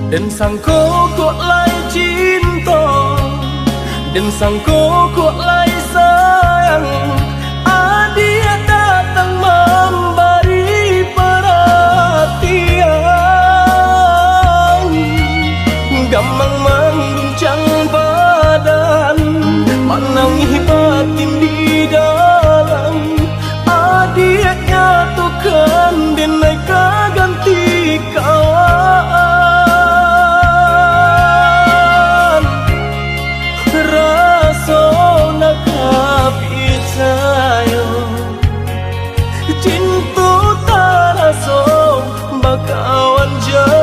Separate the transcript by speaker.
Speaker 1: Dan sangko kok lai cinta, dan sangko kok lai sayang. Dia datang memberi perhatian, gamang mengguncang badan, menangis batin di dalam. Dia nyatukan denai ganti kawan. Rasa nak percaya cinta tak rasa bakawan jauh.